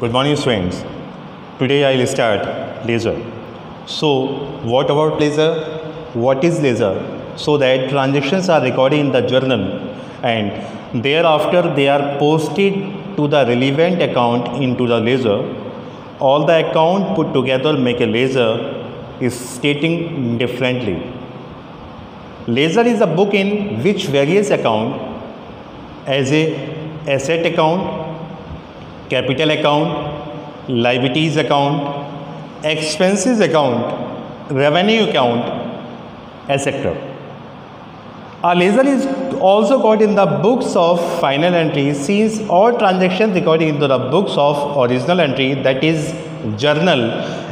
Good morning, students. Today I will start ledger. So, what about ledger? What is ledger? So that transactions are recorded in the journal and thereafter they are posted to the relevant account into the ledger. All the account put together make a ledger is stating differently. Ledger is a book in which various account as a asset account, capital account, liabilities account, expenses account, revenue account, etc. A ledger is also called in the books of final entry since all transactions recorded into the books of original entry, that is journal,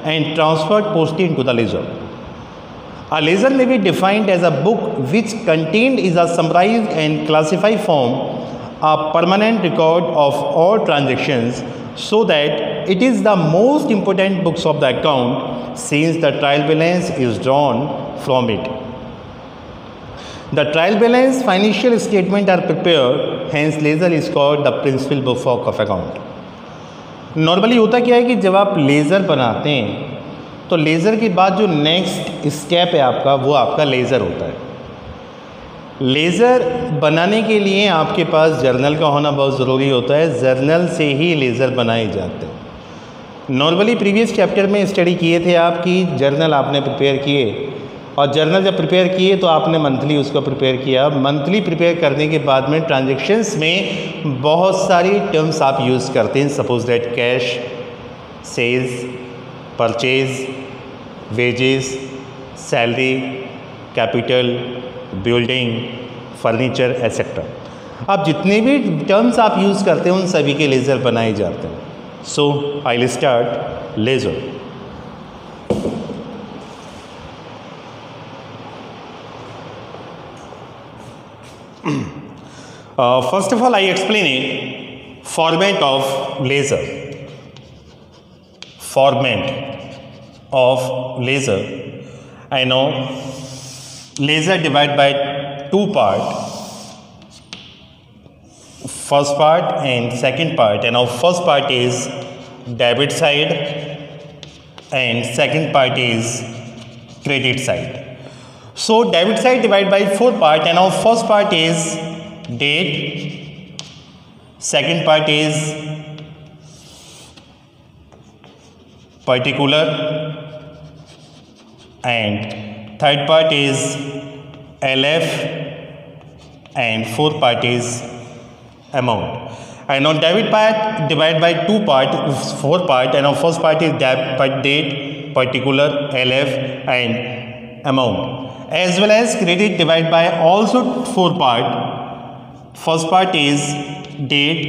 and transferred posted into the ledger. A ledger may be defined as a book which contained is a summarized and classified form, a permanent record of all transactions, so that it is the most important books of the account since the trial balance is drawn from it. The trial balance financial statement are prepared, hence ledger is called the principal book of account. Normally होता क्या है कि जब आप laser बनाते हैं तो laser के बाद जो नेक्स्ट स्टेप है आपका वो आपका लेज़र होता है। लेज़र बनाने के लिए आपके पास जर्नल का होना बहुत ज़रूरी होता है, जर्नल से ही लेज़र बनाए जाते हैं। नॉर्मली प्रीवियस चैप्टर में स्टडी किए थे आप कि जर्नल आपने प्रिपेयर किए और जर्नल जब प्रिपेयर किए तो आपने मंथली उसको प्रिपेयर किया। मंथली प्रिपेयर करने के बाद में ट्रांजैक्शंस में बहुत सारी टर्म्स आप यूज़ करते हैं, suppose that cash, sales, purchase, wages, salary, capital, building, furniture etcetera. अब जितने भी टर्म्स आप यूज़ करते हैं उन सभी के लेज़र बनाए जाते हैं। So I will start ledger. First of all, I explain it format of ledger. Format of ledger. I know ledger divided by two parts. First part and second part. And now first part is debit side and second part is credit side. So debit side divided by four part, and now first part is date, second part is particular, and third part is LF, and fourth part is amount. And now debit part divided by two part, four part, and now first part is date, particular, LF, and amount. As well as credit divided by also four part. First part is date,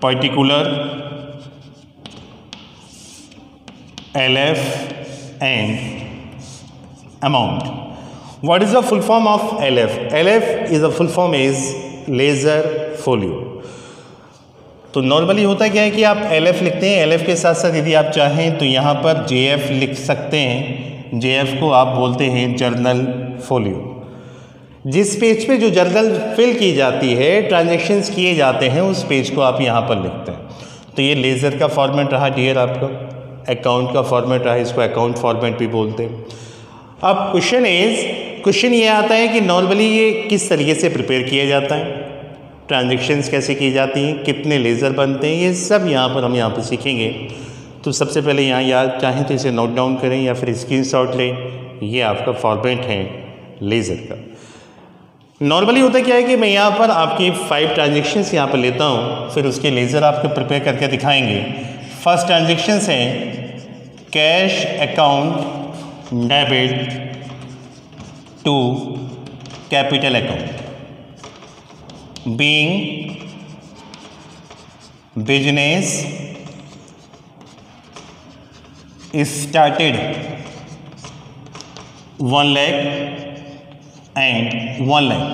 particular, LF, and amount. What is the full form of LF? LF is the full form is ledger folio. तो normally होता क्या है कि आप LF लिखते हैं, LF के साथ साथ यदि आप चाहें तो यहाँ पर JF लिख सकते हैं। JF को आप बोलते हैं जर्नल फोलियो। जिस पेज पे जो जर्नल फिल की जाती है, ट्रांजैक्शंस किए जाते हैं, उस पेज को आप यहाँ पर लिखते हैं। तो ये लेज़र का फॉर्मेट रहा डियर आपका, अकाउंट का फॉर्मेट रहा, इसको अकाउंट फॉर्मेट भी बोलते हैं। अब क्वेश्चन ये आता है कि नॉर्मली ये किस तरीके से प्रिपेयर किया जाता है, ट्रांजैक्शंस कैसे की जाती हैं, कितने लेज़र बनते हैं, ये सब यहाँ पर हम यहाँ पर सीखेंगे। तो सबसे पहले यहाँ याद चाहें तो इसे नोट डाउन करें या फिर स्क्रीनशॉट लें। ये आपका फॉर्मेट है लेज़र का। नॉर्मली होता क्या है कि मैं यहाँ पर आपकी 5 ट्रांजैक्शंस यहाँ पर लेता हूँ, फिर उसके लेज़र आपको प्रिपेयर करके दिखाएंगे। फर्स्ट ट्रांजैक्शंस हैं cash account debit to capital account. Being business started 1 lakh and 1 lakh।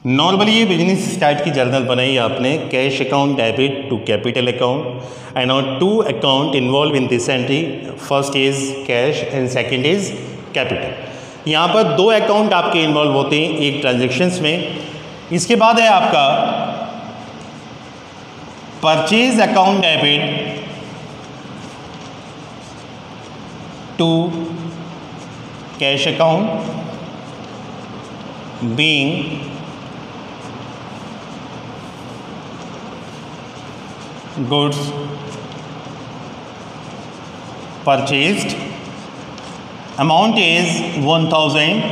Normally ये बिजनेस स्टार्ट की जर्नल बनाई आपने, cash account debit to capital account and और 2 account involve in this entry. First is cash and second is capital. यहाँ पर 2 account आपके involve होते हैं एक ट्रांजेक्शन्स में। इसके बाद है आपका purchase account debit to cash account being goods purchased, amount is 1000,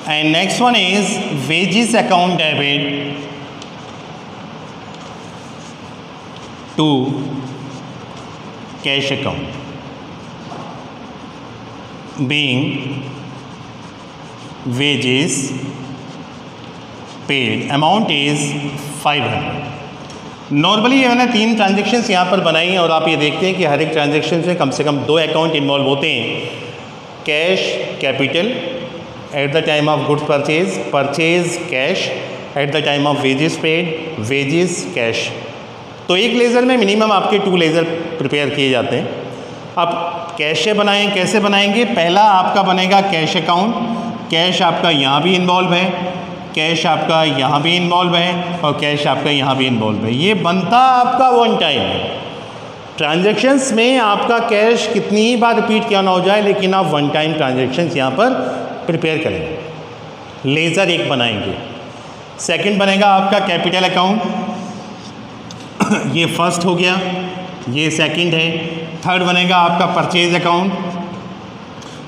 and next one is wages account debit to cash account being wages paid, amount is 500। Normally ये मैंने 3 ट्रांजेक्शन्स यहाँ पर बनाई हैं और आप ये देखते हैं कि हर एक ट्रांजेक्शन में कम से कम 2 अकाउंट इन्वॉल्व होते हैं, cash capital at the time of goods purchase, purchase cash at the time of wages paid, wages cash. तो एक लेज़र में मिनिमम आपके 2 लेज़र प्रिपेयर किए जाते हैं। अब कैश से बनाएं, कैसे बनाएंगे? पहला आपका बनेगा कैश अकाउंट, कैश आपका यहाँ भी इन्वॉल्व है, कैश आपका यहाँ भी इन्वॉल्व है और कैश आपका यहाँ भी इन्वॉल्व है। ये बनता आपका वन टाइम है। ट्रांजैक्शंस में आपका कैश कितनी ही बार रिपीट किया ना हो जाए, लेकिन आप वन टाइम ट्रांजैक्शंस यहाँ पर प्रिपेयर करेंगे। लेज़र एक बनाएंगे। सेकंड बनेगा आपका कैपिटल अकाउंट, ये फर्स्ट हो गया, ये सेकंड है। थर्ड बनेगा आपका परचेज अकाउंट,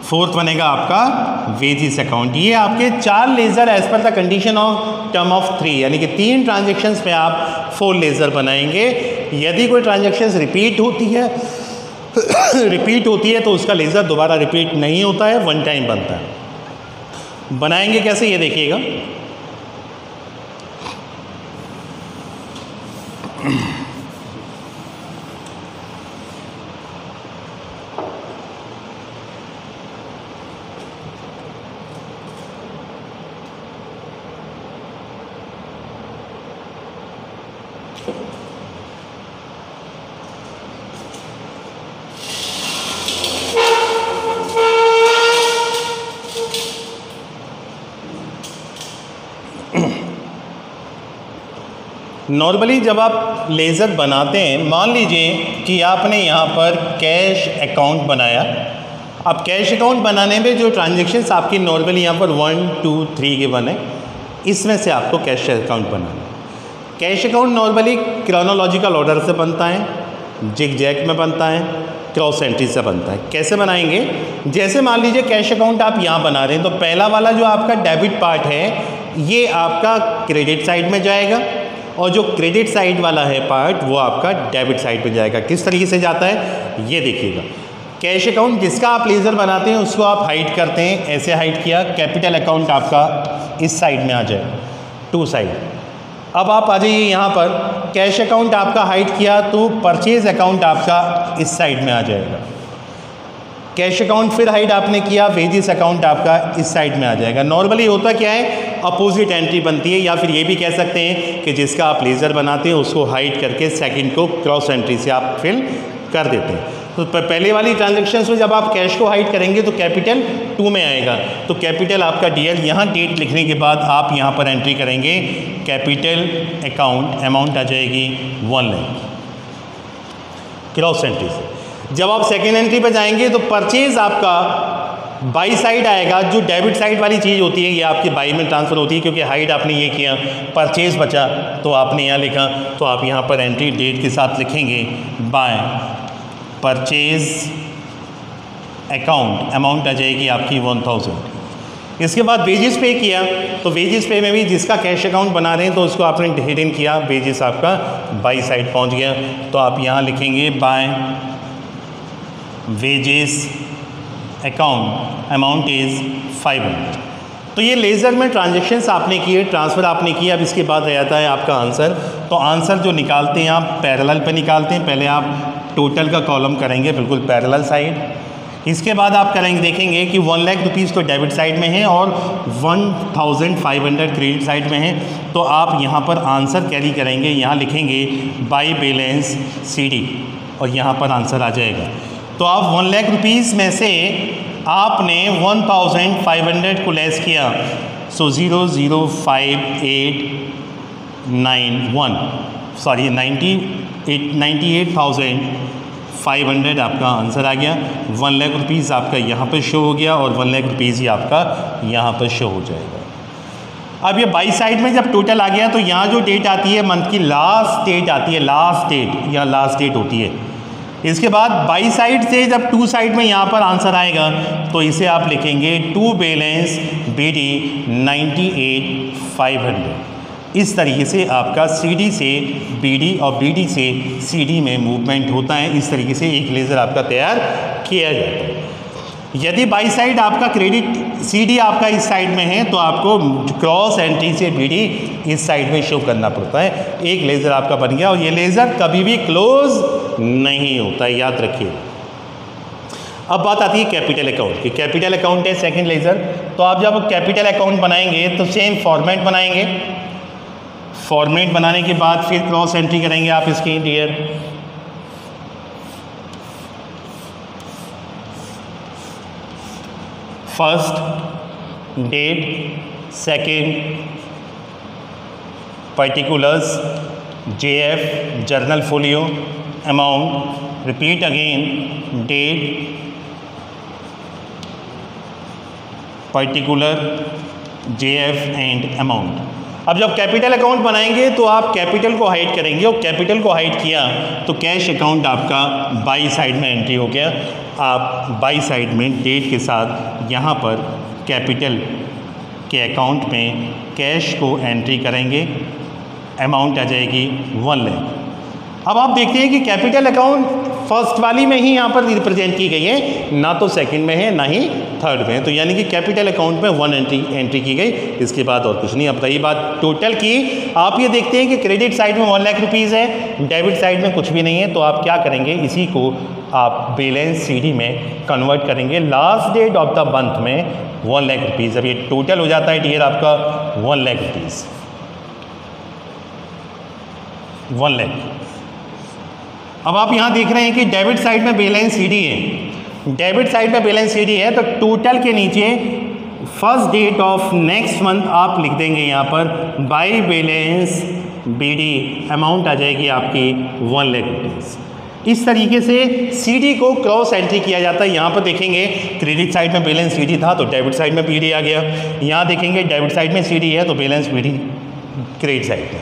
फोर्थ बनेगा आपका वेजेस अकाउंट। ये आपके 4 ledger as per the condition of term of 3, यानी कि 3 ट्रांजेक्शन्स पे आप 4 लेज़र बनाएंगे। यदि कोई ट्रांजेक्शन्स रिपीट होती है तो उसका लेज़र दोबारा रिपीट नहीं होता है, वन टाइम बनता है। बनाएंगे कैसे ये देखिएगा। नॉर्मली जब आप लेज़र बनाते हैं, मान लीजिए कि आपने यहाँ पर कैश अकाउंट बनाया। अब कैश अकाउंट बनाने में जो ट्रांजेक्शन्स आपकी नॉर्मली यहाँ पर 1, 2, 3 के बने, इसमें से आपको कैश अकाउंट बनाना है। Cash account normally chronological order से बनता है, जिग जैग में बनता है, क्रॉस एंट्री से बनता है। कैसे बनाएंगे? जैसे मान लीजिए कैश अकाउंट आप यहाँ बना रहे हैं, तो पहला वाला जो आपका डेबिट पार्ट है ये आपका क्रेडिट साइड में जाएगा और जो क्रेडिट साइड वाला है पार्ट वो आपका डेबिट साइड पे जाएगा। किस तरीके से जाता है ये देखिएगा। कैश अकाउंट जिसका आप लेज़र बनाते हैं उसको आप हाइड करते हैं, ऐसे हाइड किया। कैपिटल अकाउंट आपका इस साइड में आ जाए, 2 साइड। अब आप आ जाइए यहाँ पर, कैश अकाउंट आपका हाइड किया तो परचेज अकाउंट आपका इस साइड में आ जाएगा। कैश अकाउंट फिर हाइड आपने किया, वेजेस अकाउंट आपका इस साइड में आ जाएगा। नॉर्मली होता क्या है, अपोजिट एंट्री बनती है, या फिर ये भी कह सकते हैं कि जिसका आप लेज़र बनाते हैं उसको हाइड करके सेकंड को क्रॉस एंट्री से आप फिल कर देते हैं। तो पहले वाली ट्रांजैक्शंस में जब आप कैश को हाइड करेंगे तो कैपिटल 2 में आएगा, तो कैपिटल आपका डीएल यहाँ डेट लिखने के बाद आप यहाँ पर एंट्री करेंगे, कैपिटल अकाउंट अमाउंट आ जाएगी 1 लाख क्रॉस एंट्री से। जब आप सेकेंड एंट्री पर जाएंगे तो परचेज आपका बाई साइड आएगा। जो डेबिट साइड वाली चीज़ होती है ये आपकी बाई में ट्रांसफ़र होती है, क्योंकि हाइड आपने ये किया, परचेज बचा तो आपने यहाँ लिखा, तो आप यहाँ पर एंट्री डेट के साथ लिखेंगे बाय परचेज अकाउंट, अमाउंट आ जाएगी आपकी 1000। इसके बाद वेजेस पे किया, तो वेजेस पे में भी जिसका कैश अकाउंट बना रहे हैं तो उसको आपने हिडन किया, वेजेस आपका बाई साइड पहुँच गया, तो आप यहाँ लिखेंगे by wages account amount is 500। तो ये लेज़र में ट्रांजैक्शंस आपने किए, ट्रांसफ़र आपने किया। अब इसके बाद आ जाता है आपका आंसर। तो आंसर जो निकालते हैं आप पैरेलल पे निकालते हैं। पहले आप टोटल का कॉलम करेंगे बिल्कुल पैरेलल साइड। इसके बाद आप करेंगे, देखेंगे कि 1 लाख रुपीज़ तो डेबिट साइड में है और 1500 क्रेडिट साइड में है, तो आप यहाँ पर आंसर कैरी करेंगे, यहाँ लिखेंगे बाई बैलेंस CD और यहाँ पर आंसर आ जाएगा। तो आप 1 लाख रुपीज़ में से आपने 1500 को लेस किया, सो 005,891 सॉरी 98,500 आपका आंसर आ गया। 1 लाख रुपीज़ आपका यहाँ पर शो हो गया और 1 लाख रुपीज़ ही आपका यहाँ पर शो हो जाएगा। अब ये बाई साइड में जब टोटल आ गया तो यहाँ जो डेट आती है मंथ की लास्ट डेट आती है, लास्ट डेट या लास्ट डेट होती है। इसके बाद बाई साइड से जब टू साइड में यहाँ पर आंसर आएगा तो इसे आप लिखेंगे टू बैलेंस BD 98,500। इस तरीके से आपका CD से BD और BD से CD में मूवमेंट होता है। इस तरीके से एक लेज़र आपका तैयार किया जाता है। यदि बाई साइड आपका क्रेडिट CD आपका इस साइड में है तो आपको क्रॉस एंट्री से BD इस साइड में शो करना पड़ता है। एक लेज़र आपका बन गया और ये लेज़र कभी भी क्लोज नहीं होता है, याद रखिए। अब बात आती है कैपिटल अकाउंट की। कैपिटल अकाउंट है सेकंड लेज़र। तो आप जब कैपिटल अकाउंट बनाएंगे तो सेम फॉर्मेट बनाएंगे। फॉर्मेट बनाने के बाद फिर क्रॉस एंट्री करेंगे आप इसकी dear. First date, second particulars, JF journal folio, amount, repeat again date, particular, JF and amount. अब जब कैपिटल अकाउंट बनाएंगे तो आप कैपिटल को हाइड करेंगे और कैपिटल को हाइड किया तो कैश अकाउंट आपका बाई साइड में एंट्री हो गया। आप बाई साइड में डेट के साथ यहाँ पर कैपिटल के अकाउंट में कैश को एंट्री करेंगे। अमाउंट आ जाएगी 1 लाख। अब आप देखते हैं कि कैपिटल अकाउंट फर्स्ट वाली में ही यहाँ पर रिप्रेजेंट की गई है, ना तो सेकंड में है ना ही थर्ड में है। तो यानी कि कैपिटल अकाउंट में 1 एंट्री की गई, इसके बाद और कुछ नहीं। अब रही बात टोटल की, आप ये देखते हैं कि क्रेडिट साइड में 1 लाख रुपीज़ है, डेबिट साइड में कुछ भी नहीं है। तो आप क्या करेंगे, इसी को आप बैलेंस CD में कन्वर्ट करेंगे। Last date of the month में 1 लाख रुपीज़। अब ये टोटल हो जाता है डियर आपका 1 लाख रुपीज़, 1 लाख। अब आप यहाँ देख रहे हैं कि डेबिट साइड में बैलेंस CD है। डेबिट साइड में बैलेंस CD है तो टोटल के नीचे first date of next month आप लिख देंगे यहाँ पर बाई बैलेंस BD। अमाउंट आ जाएगी आपकी 1 लाख रुपीज़। इस तरीके से CD को क्रॉस एंट्री किया जाता है। यहाँ पर देखेंगे क्रेडिट साइड में बैलेंस CD था तो डेबिट साइड में BD आ गया। यहाँ देखेंगे डेबिट साइड में CD है तो बैलेंस BD क्रेडिट साइड में।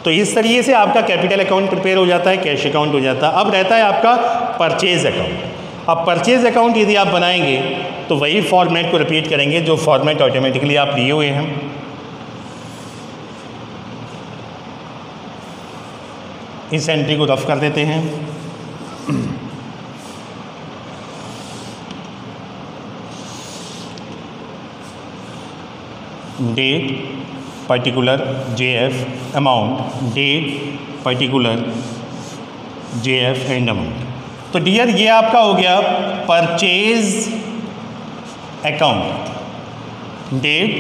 तो इस तरीके से आपका कैपिटल अकाउंट प्रिपेयर हो जाता है, कैश अकाउंट हो जाता है। अब रहता है आपका परचेज अकाउंट। अब परचेज अकाउंट यदि आप बनाएंगे तो वही फॉर्मेट को रिपीट करेंगे जो फॉर्मेट ऑटोमेटिकली आप लिए हुए हैं। इस एंट्री को रफ कर देते हैं। Date, particular, JF, amount, date, particular, JF and amount. तो डियर ये आपका हो गया purchase account. Date,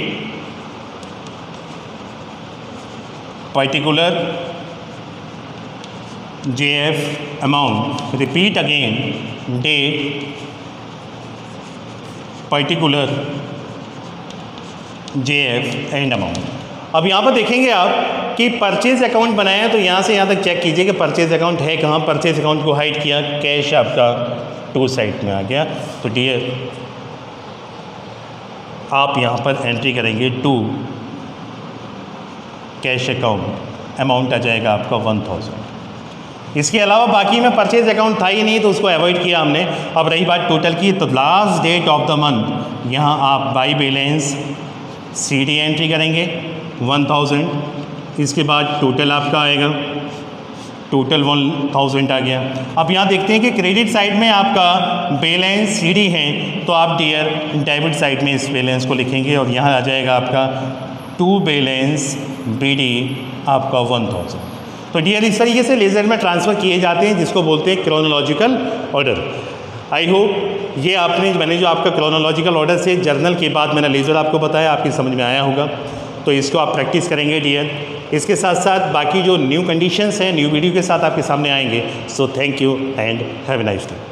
particular, JF, amount, repeat again date, particular, JF and amount. अब यहाँ पर देखेंगे आप कि परचेज अकाउंट बनाया तो यहाँ से यहाँ तक चेक कीजिए कि परचेज अकाउंट है कहाँ। परचेज अकाउंट को हाइड किया, कैश आपका टू साइड में आ गया। तो डियर आप यहाँ पर एंट्री करेंगे टू कैश अकाउंट, अमाउंट आ जाएगा आपका 1000। इसके अलावा बाकी में परचेज अकाउंट था ही नहीं तो उसको अवॉइड किया हमने। अब रही बात टोटल की, तो last date of the month यहाँ आप बाई बैलेंस CD एंट्री करेंगे 1000। इसके बाद टोटल आपका आएगा, टोटल 1000 आ गया। अब यहाँ देखते हैं कि क्रेडिट साइड में आपका बैलेंस CD है तो आप डियर डेबिट साइड में इस बैलेंस को लिखेंगे और यहाँ आ जाएगा आपका टू बैलेंस BD आपका 1000। तो डियर इस तरीके से लेज़र में ट्रांसफ़र किए जाते हैं जिसको बोलते हैं क्रोनोलॉजिकल ऑर्डर। आई होप ये मैंने जो आपका क्रोनोलॉजिकल ऑर्डर से जर्नल के बाद मैंने लेज़र आपको बताया आपकी समझ में आया होगा। तो इसको आप प्रैक्टिस करेंगे डियर। इसके साथ साथ बाकी जो न्यू कंडीशंस हैं न्यू वीडियो के साथ आपके सामने आएंगे। So thank you and have a nice day.